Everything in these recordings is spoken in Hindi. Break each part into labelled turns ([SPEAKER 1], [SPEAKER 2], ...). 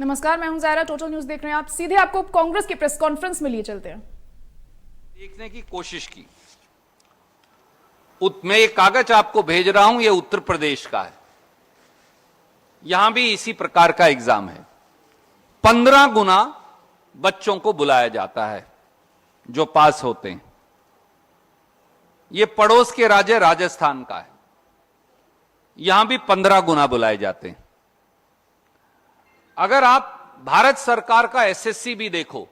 [SPEAKER 1] नमस्कार, मैं हूं ज़ायरा। टोटल न्यूज देख रहे हैं आप। सीधे आपको कांग्रेस की प्रेस कॉन्फ्रेंस में लिए चलते हैं।
[SPEAKER 2] देखने की कोशिश की। मैं एक कागज आपको भेज रहा हूं, यह उत्तर प्रदेश का है। यहां भी इसी प्रकार का एग्जाम है। 15 गुना बच्चों को बुलाया जाता है जो पास होते हैं। यह पड़ोस के राज्य राजस्थान का है। यहां भी 15 गुना बुलाए जाते हैं। अगर आप भारत सरकार का एसएससी भी देखो,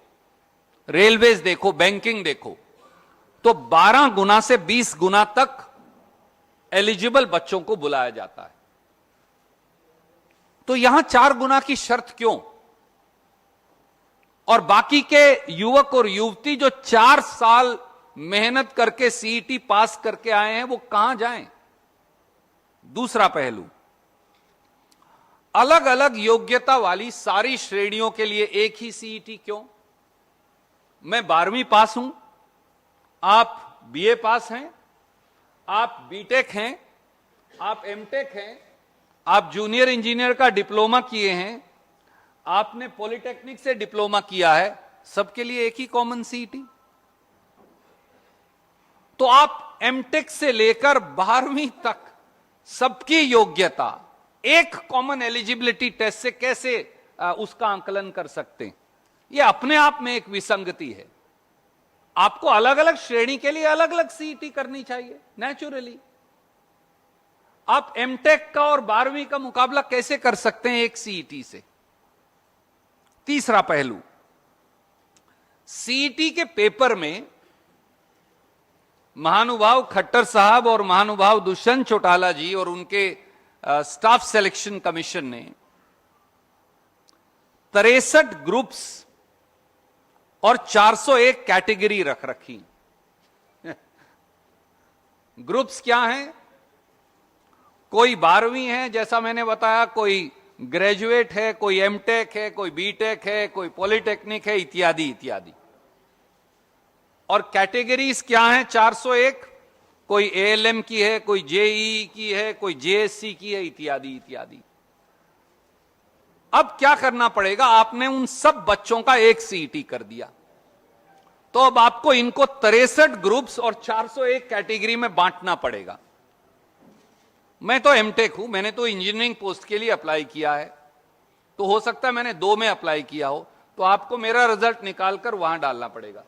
[SPEAKER 2] रेलवेज देखो, बैंकिंग देखो, तो 12 गुना से 20 गुना तक एलिजिबल बच्चों को बुलाया जाता है। तो यहां 4 गुना की शर्त क्यों? और बाकी के युवक और युवती जो 4 साल मेहनत करके सीईटी पास करके आए हैं, वो कहां जाएं? दूसरा पहलू, अलग अलग योग्यता वाली सारी श्रेणियों के लिए एक ही सीईटी क्यों? मैं 12वीं पास हूं, आप बीए पास हैं, आप बीटेक हैं, आप एमटेक हैं, आप जूनियर इंजीनियर का डिप्लोमा किए हैं, आपने पॉलिटेक्निक से डिप्लोमा किया है, सबके लिए एक ही कॉमन सीईटी। तो आप एमटेक से लेकर 12वीं तक सबकी योग्यता एक कॉमन एलिजिबिलिटी टेस्ट से कैसे उसका आंकलन कर सकते हैं? यह अपने आप में एक विसंगति है। आपको अलग अलग श्रेणी के लिए अलग अलग सीईटी करनी चाहिए नेचुरली। आप एमटेक का और 12वीं का मुकाबला कैसे कर सकते हैं एक सीईटी से? तीसरा पहलू, सीईटी के पेपर में महानुभाव खट्टर साहब और महानुभाव दुष्यंत चौटाला जी और उनके स्टाफ सिलेक्शन कमीशन ने 63 ग्रुप्स और 401 कैटेगरी रख रखी। ग्रुप्स क्या हैं? कोई 12वीं है जैसा मैंने बताया, कोई ग्रेजुएट है, कोई एमटेक है, कोई बीटेक है, कोई पॉलिटेक्निक है, इत्यादि इत्यादि। और कैटेगरीज क्या हैं? 401, कोई एएलएम की है, कोई जेईई की है, कोई जेएससी की है, इत्यादि इत्यादि। अब क्या करना पड़ेगा? आपने उन सब बच्चों का एक सीईटी कर दिया, तो अब आपको इनको 63 ग्रुप्स और 401 कैटेगरी में बांटना पड़ेगा। मैं तो एमटेक हूं, मैंने तो इंजीनियरिंग पोस्ट के लिए अप्लाई किया है, तो हो सकता है मैंने 2 में अप्लाई किया हो, तो आपको मेरा रिजल्ट निकालकर वहां डालना पड़ेगा।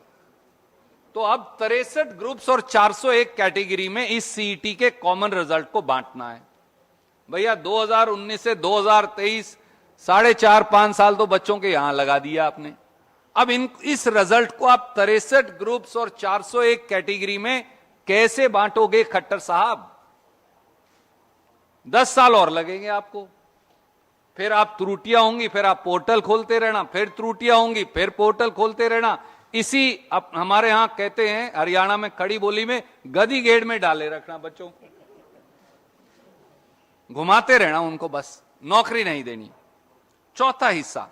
[SPEAKER 2] तो अब 63 ग्रुप्स और 401 कैटेगरी में इस सीईटी के कॉमन रिजल्ट को बांटना है। भैया 2019 से 2023 4.5 साल तो बच्चों के यहां लगा दिया आपने। अब इस रिजल्ट को आप 63 ग्रुप्स और 401 कैटेगरी में कैसे बांटोगे खट्टर साहब? 10 साल और लगेंगे आपको। फिर आप त्रुटियां होंगी, फिर आप पोर्टल खोलते रहना, फिर त्रुटियां होंगी, फिर पोर्टल खोलते रहना। इसी हमारे यहां कहते हैं हरियाणा में खड़ी बोली में, गधी गेड़ में डाले रखना बच्चों को, घुमाते रहना उनको, बस नौकरी नहीं देनी। चौथा हिस्सा,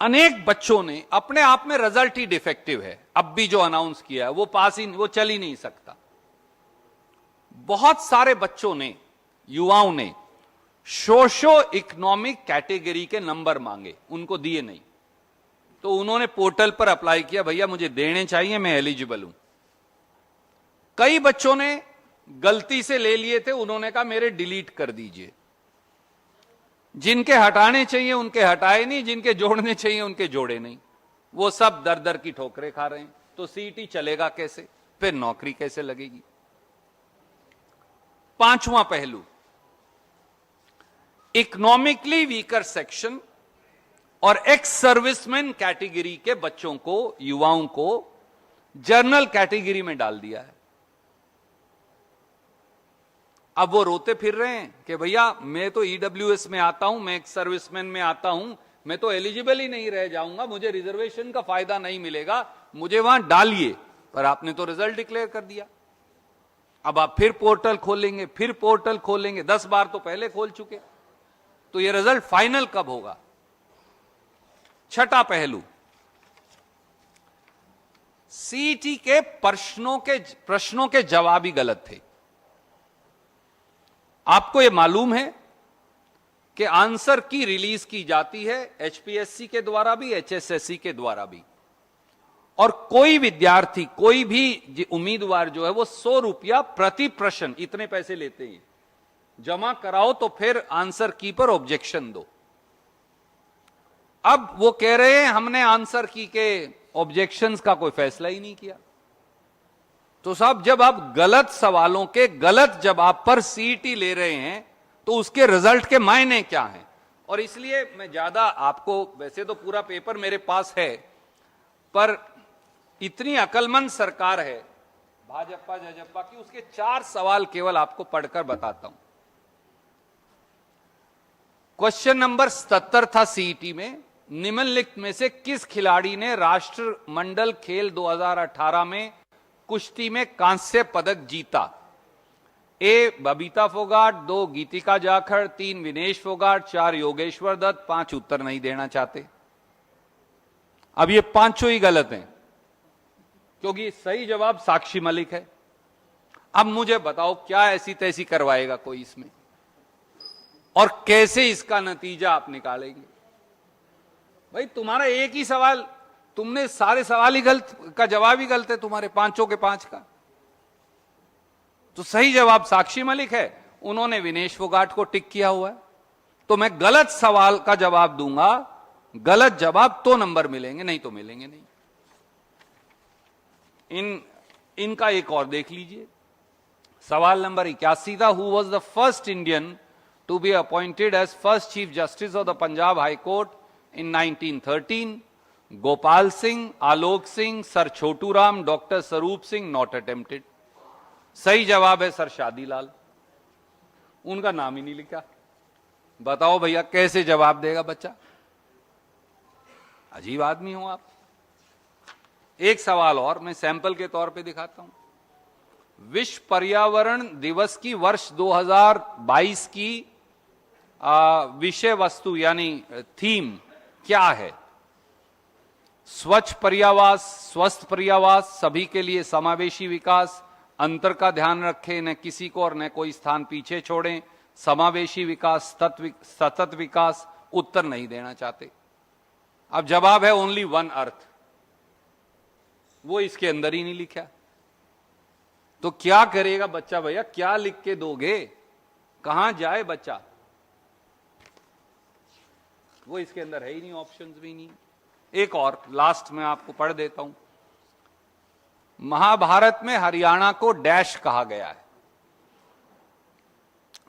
[SPEAKER 2] अनेक बच्चों ने अपने आप में रिजल्ट ही डिफेक्टिव है, अब भी जो अनाउंस किया है वो पास ही, वो चल ही नहीं सकता। बहुत सारे बच्चों ने, युवाओं ने सोशो इकोनॉमिक कैटेगरी के नंबर मांगे, उनको दिए नहीं, तो उन्होंने पोर्टल पर अप्लाई किया, भैया मुझे देने चाहिए, मैं एलिजिबल हूं। कई बच्चों ने गलती से ले लिए थे, उन्होंने कहा मेरे डिलीट कर दीजिए। जिनके हटाने चाहिए उनके हटाए नहीं, जिनके जोड़ने चाहिए उनके जोड़े नहीं। वो सब दर दर की ठोकरें खा रहे हैं। तो सीईटी चलेगा कैसे? फिर नौकरी कैसे लगेगी? पांचवां पहलू, इकोनॉमिकली वीकर सेक्शन और एक्स सर्विसमैन कैटेगरी के बच्चों को, युवाओं को जनरल कैटेगरी में डाल दिया है। अब वो रोते फिर रहे हैं कि भैया मैं तो ईडब्ल्यूएस में आता हूं, मैं एक्स सर्विसमैन में आता हूं, मैं तो एलिजिबल ही नहीं रह जाऊंगा, मुझे रिजर्वेशन का फायदा नहीं मिलेगा, मुझे वहां डालिए। पर आपने तो रिजल्ट डिक्लेयर कर दिया। अब आप फिर पोर्टल खोलेंगे, फिर पोर्टल खोलेंगे, 10 बार तो पहले खोल चुके, तो ये रिजल्ट फाइनल कब होगा? छठा पहलू, सीईटी के प्रश्नों के जवाब ही गलत थे। आपको यह मालूम है कि आंसर की रिलीज की जाती है एचपीएससी के द्वारा भी, एचएसएससी के द्वारा भी, और कोई विद्यार्थी, कोई भी उम्मीदवार जो है वो 100 रुपया प्रति प्रश्न, इतने पैसे लेते हैं, जमा कराओ तो फिर आंसर की पर ऑब्जेक्शन दो। अब वो कह रहे हैं हमने आंसर की के ऑब्जेक्शंस का कोई फैसला ही नहीं किया। तो साहब, जब आप गलत सवालों के गलत जवाब पर सीईटी ले रहे हैं तो उसके रिजल्ट के मायने क्या हैं? और इसलिए मैं ज्यादा आपको, वैसे तो पूरा पेपर मेरे पास है, पर इतनी अकलमंद सरकार है भाजपा जजपा की, उसके 4 सवाल केवल आपको पढ़कर बताता हूं। क्वेश्चन नंबर 77 था सीईटी में, निम्नलिखित में से किस खिलाड़ी ने राष्ट्रमंडल खेल 2018 में कुश्ती में कांस्य पदक जीता? ए बबीता फोगाट, 2 गीतिका जाखड़, 3 विनेश फोगाट, 4 योगेश्वर दत्त, 5 उत्तर नहीं देना चाहते। अब ये 5 ही गलत हैं, क्योंकि सही जवाब साक्षी मलिक है। अब मुझे बताओ, क्या ऐसी तैसी करवाएगा कोई इसमें, और कैसे इसका नतीजा आप निकालेंगे? भाई, तुम्हारा एक ही सवाल, तुमने सारे सवाल ही गलत का जवाब ही गलत है तुम्हारे, 5 के 5 का। तो सही जवाब साक्षी मलिक है, उन्होंने विनेश फोगाट को टिक किया हुआ है। तो मैं गलत सवाल का जवाब दूंगा, गलत जवाब तो नंबर मिलेंगे, नहीं तो मिलेंगे नहीं। इनका एक और देख लीजिए। सवाल नंबर 81 था, who was the first Indian to be appointed as first chief justice of the Punjab high court in 1913? Gopal Singh, Alok Singh, sir Chhotu Ram, doctor Swaroop Singh, not attempted. सही जवाब है सर शादीलाल, उनका नाम ही नहीं लिखा। बताओ भैया, कैसे जवाब देगा बच्चा? अजीब आदमी हो आप। एक सवाल और मैं सैंपल के तौर पे दिखाता हूं। विश्व पर्यावरण दिवस की वर्ष 2022 की विषय वस्तु यानी थीम क्या है? स्वच्छ पर्यावास, स्वस्थ पर्यावास, सभी के लिए समावेशी विकास, अंतर का ध्यान रखें, न किसी को और न कोई स्थान पीछे छोड़ें, समावेशी विकास, सतत विकास। उत्तर नहीं देना चाहते। अब जवाब है ओनली वन अर्थ, वो इसके अंदर ही नहीं लिखा। तो क्या करेगा बच्चा भैया? क्या लिख के दोगे? कहां जाए बच्चा? वो इसके अंदर है ही नहीं, ऑप्शंस भी नहीं। एक और लास्ट में आपको पढ़ देता हूं। महाभारत में हरियाणा को डैश कहा गया है?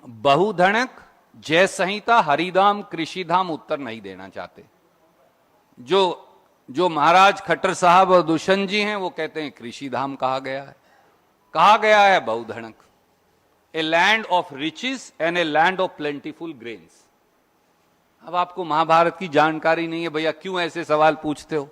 [SPEAKER 2] बहुधनक, जय संहिता, हरिधाम, कृषिधाम। उत्तर नहीं देना चाहते। जो महाराज खट्टर साहब और दुष्यंत जी हैं वो कहते हैं कृषिधाम कहा गया है। कहा गया है बहुधनक, a land of riches and a land of plentiful grains. अब आपको महाभारत की जानकारी नहीं है भैया, क्यों ऐसे सवाल पूछते हो?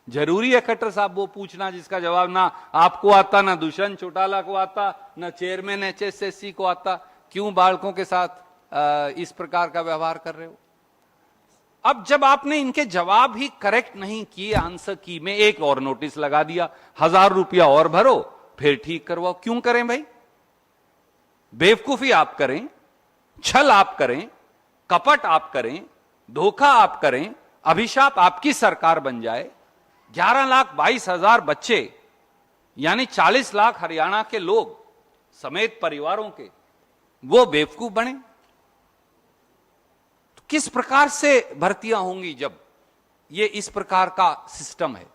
[SPEAKER 2] जरूरी है खट्टर साहब वो पूछना जिसका जवाब ना आपको आता, ना दुष्यंत चौटाला को आता, ना चेयरमैन एचएसएससी को आता। क्यों बालकों के साथ इस प्रकार का व्यवहार कर रहे हो? अब जब आपने इनके जवाब ही करेक्ट नहीं किए आंसर की में, एक और नोटिस लगा दिया, 1000 रुपया और भरो फिर ठीक करवाओ। क्यों करें भाई? बेवकूफी आप करें, छल आप करें, कपट आप करें, धोखा आप करें, अभिशाप आपकी सरकार बन जाए। 11,22,000 बच्चे यानी 40 लाख हरियाणा के लोग समेत परिवारों के, वो बेवकूफ बने तो किस प्रकार से भर्तियां होंगी जब ये इस प्रकार का सिस्टम है?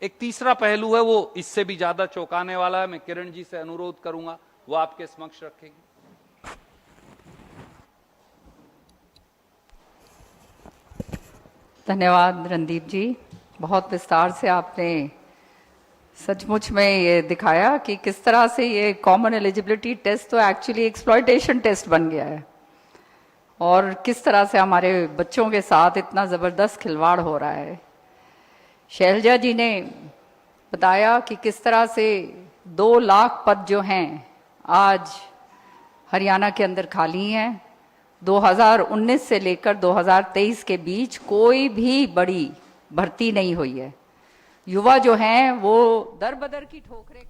[SPEAKER 2] एक तीसरा पहलू है, वो इससे भी ज्यादा चौंकाने वाला है। मैं किरण जी से अनुरोध करूंगा वो आपके समक्ष रखेंगे।
[SPEAKER 3] धन्यवाद रणदीप जी, बहुत विस्तार से आपने सचमुच में ये दिखाया कि किस तरह से ये कॉमन एलिजिबिलिटी टेस्ट तो एक्चुअली एक्सप्लॉयटेशन टेस्ट बन गया है, और किस तरह से हमारे बच्चों के साथ इतना ज़बरदस्त खिलवाड़ हो रहा है। शैलजा जी ने बताया कि किस तरह से 2 लाख पद जो हैं आज हरियाणा के अंदर खाली हैं। 2019 से लेकर 2023 के बीच कोई भी बड़ी भर्ती नहीं हुई है। युवा जो हैं वो दर बदर की ठोकरें